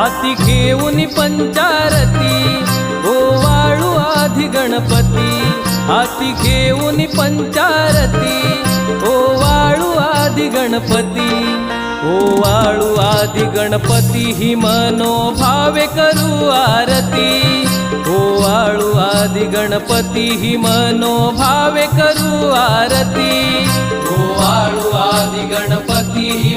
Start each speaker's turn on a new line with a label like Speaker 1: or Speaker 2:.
Speaker 1: हाती घेऊन पंचारती ओवाळू आधी गणपती, हाती घेऊन पंचारती ओवाळू आधी गणपती, ओवाळू आधी गणपती ही मनोभावे करू आरती, ओवाळू आधी गणपती ही मनोभावे करू आरती, ओवाळू आधी गणपती ही